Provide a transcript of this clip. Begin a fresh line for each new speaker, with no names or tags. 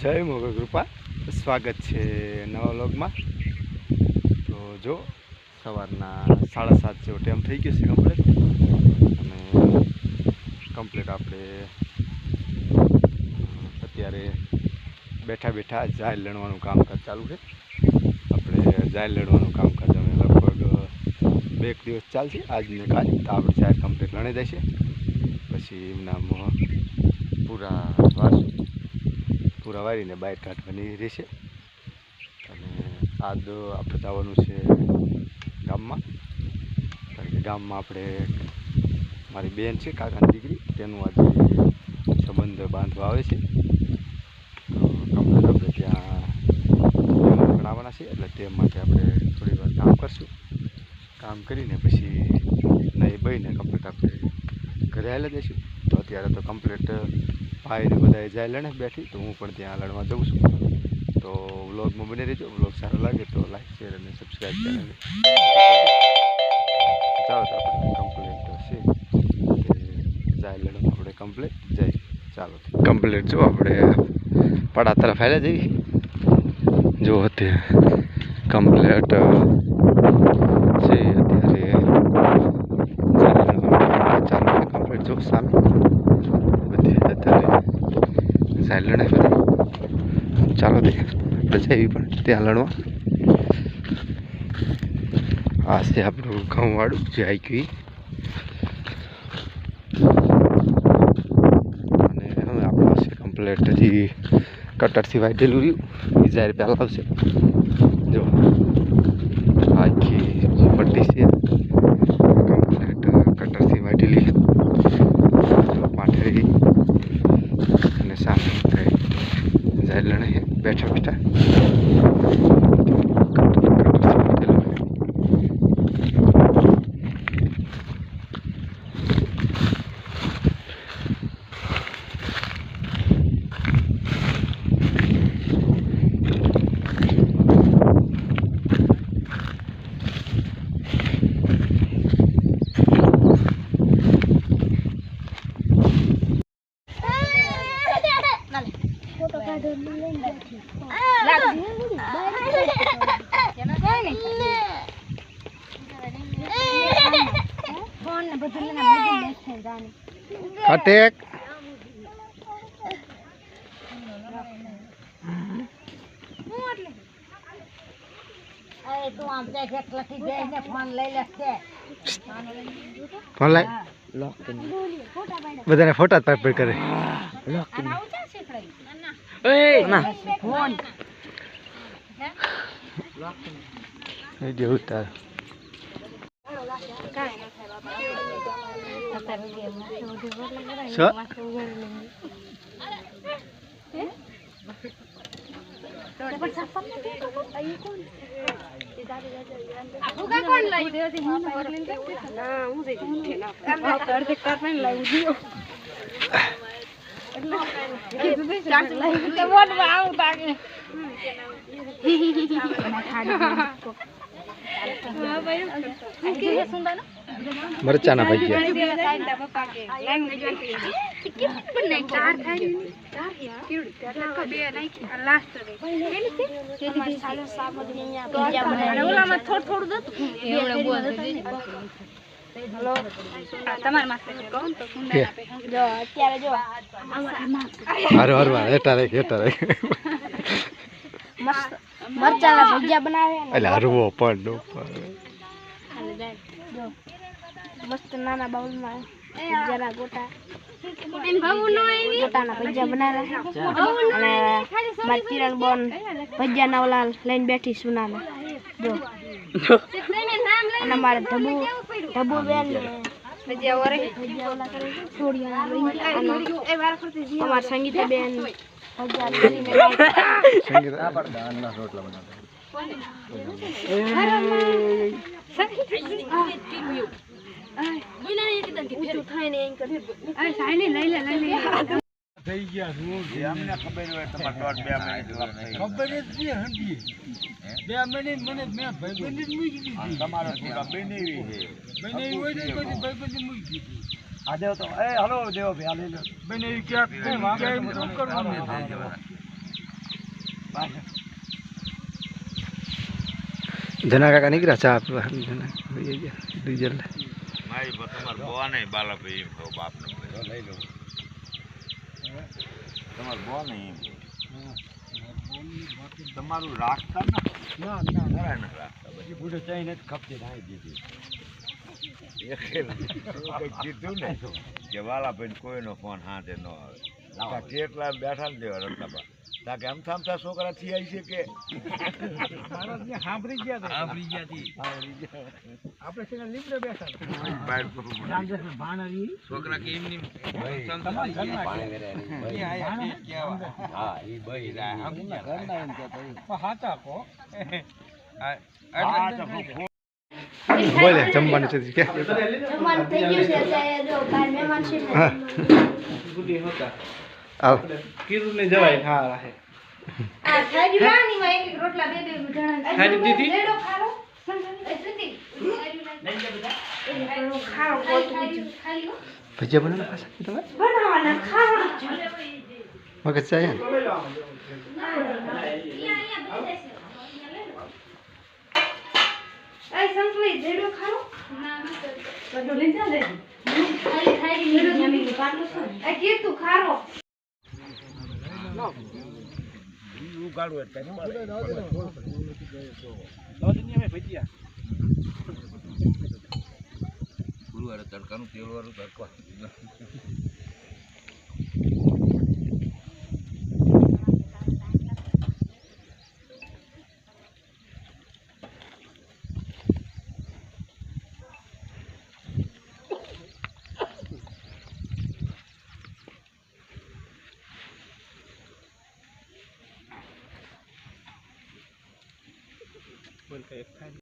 જય મોગલ કૃપા, સ્વાગત છે નવા વ્લોગમાં। તો જો સવારના 7:30 જેવો ટાઈમ થઈ ગયો છે કમ્પ્લીટ, અને કમ્પ્લીટ આપણે અત્યારે બેઠા બેઠા જાળ લણવાનું કામકાજ ચાલુ છે। આપણે જાળ લણવાનું કામકાજ અમે લગભગ 2 દિવસ ચાલશે, આજને કાલ તો આપણે જાળ કમ્પ્લીટ લણી જશે। પછી એમના પૂરા વારીને બાય કાઢવાની રહેશે। અને આજ આપણે જવાનું છે ગામમાં, કારણ કે ગામમાં આપણે મારી બેન છે, કાકાની દીકરી, તેનું આજે સંબંધ બાંધવા આવે છે। તો કમ્પ્લીટ આપણે ત્યાં ગણાવવાના છે, એટલે તે માટે આપણે થોડી વાર કામ કરશું। કામ કરીને પછી નહીં બહીને કમ્પ્લીટ આપણે ઘરે હાલી જઈશું। તો અત્યારે તો કમ્પ્લીટ ભાઈને બધા જાય લણે બેઠી, તો હું પણ ત્યાં લણવા જઉં છું। તો વ્લોગમાં બની રહેજો, વ્લોગ સારો લાગે તો લાઈક શેર અને સબસ્ક્રાઈબ ચેનલને ચાલો તો આપણે કમ્પ્લીટ છે જાય લણવા આપણે કમ્પ્લીટ જઈ। ચાલો કમ્પ્લીટ જો આપણે પડા તરફ હાલ્યા જઈએ। જો અત્યારે કમ્પ્લીટ છે, અત્યારે ચાલુ કમ્પ્લીટ જો સામે બધી અત્યારે સાઈડ લણે બધા। ચાલો તે આપણે જઈએ પણ ત્યાં લણવા। આ છે આપણું ઘઉંવાળું જે આઈક્યું, અને હવે આપણે આવશે કમ્પ્લીટ હજી કટરથી વાઢેલું રહ્યું એ જ્યારે પહેલાં આવશે। જો આખી પટ્ટી છે કમ્પ્લીટ કટરથી વાઢેલી પાઠરી, અને સામે જાય લણે બેઠા બેઠા કટેક ફોન લાય બધાને ફોટા જ પાડ કરે ઉતાર મરચાના ભજીયા મરચાના ભજીયા બનાવે, એટલે હરવો પણ મસ્ત નાના બાઉલમાં જરા ગોટાના ભજીયા બનાવ્યા, અને મારી કિરણ બોન ભજીયાના ઓલા લઈને બેઠી સુનાના જો, અને મારે ધબુ બેન અમારે સંગીતા બેન થઈ ગયા અમને ખબર હોય તમારે 2 મિનિટ ખબર જ નહીં હતી 2 મિનિટ મને મેં ભાઈબંધી જ મૂકી દીધી તમારો થોડા બેનેવી છે બેનેવી હોય ને કોઈ ભાઈબંધી મૂકી દીધી આ દેવ તો એ હલો દેવ ભાઈ આ લઈ લો બેનેવી ક્યાંક કરવાનું જના કાકા નીકળ્યા ચા પીવા ડીઝલ
મારી તમારે બોવા નહીં બાલા ભાઈ એમ કહો બાપને લઈ લો તમારે બોવા નહીં એમ તમારું રાખતા ના ના ના રાખતા પછી બુઢો ચાઈને ખપતી નાખી દીધી કીધું ને કે વાલા ભાઈ કોઈનો ફોન હાથે ન આવે કેટલા બેઠા ને દેવા રત્નાબા તાકે અમથા છોકરા થી આવી છે કે સાંભળી ગયા આપણે છે લીમડે બેઠા છોકરા કે એમ નહીં
બોલે જમવાનું છે કે
જમવાનું થઈ ગયું છે અત્યારે જો બાર મહેમાન છે ને
ગુડી હતા
આવ
કીધું ને જવાય હા રહે
આ થાળી રાની માં એક રોટલા બે બે જણા
થાળી દીધી?
લેડો ખારો એ સુધી ખારો પોતું બીજું ખાલી હો
ભજીયા બનાવવાના પાછા તમે
બનાવવાના ખાવા
મગજ ચાય ને
આ સંતોઈ લેડો ખારો ના બધું લઈ જા લે ખાલી થાળી લેડો જમીને પાટલો છે આ કે તું ખારો
ઉગાડવું એટલે
ભજીયા
ગુરુવારે તડકાનું તેલ વાળું તડકા
બોલ કઈ ખાય